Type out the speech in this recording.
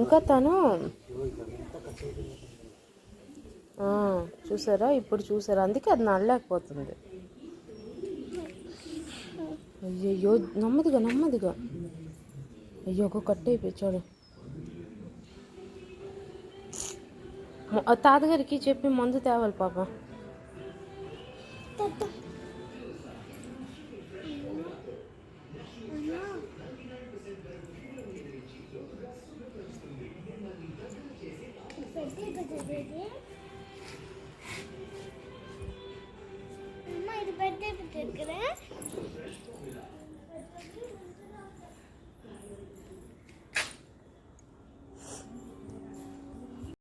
ఇంకా తను చూసారా, ఇప్పుడు చూసారా, అందుకే అది నడలేకపోతుంది. అయ్యయ్యో, నెమ్మదిగా. అయ్యో, ఒక కట్ అయిపోయాడు. తాతగారికి చెప్పి మందు తేవాలి పాప. ఇది